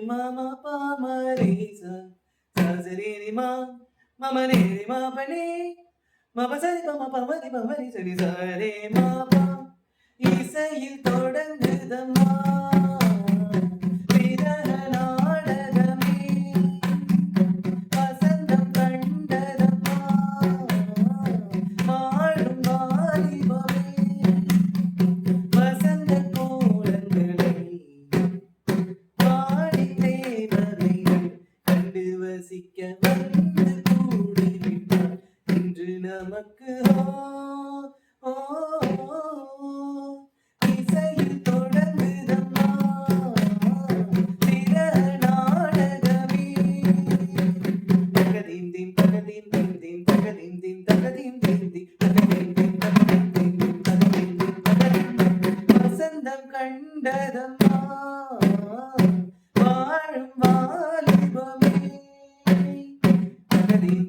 mama pama re sa sa sa re re ma mama re re ma pa ni ma pa sa re pa ma re sa re sa re ma pa இசையில் தொடங்குதம்மா விரக நாடகமே வசந்தம் கண்டதம்மா வாழும் வாலிபமே வசந்த கோலங்களை வாடி தேவதைகள் கண்டு வசிக்க வந்து கூடிவிட்டார் இன்று நமக்கு ஓ இசையில் தொடங்குதம்மா விரக நாடகமே தகதீம் தீம் தகதீம் தீம் தீம் தகதீம் தீம் தகதீம் தீம் தீம் தகதீம் தீம் தகதீம் தீம் தீம் தகதீம் தீம் தகதீம் வசந்தம் கண்டதம்மா வாழும் வாலிபமே தகதீம்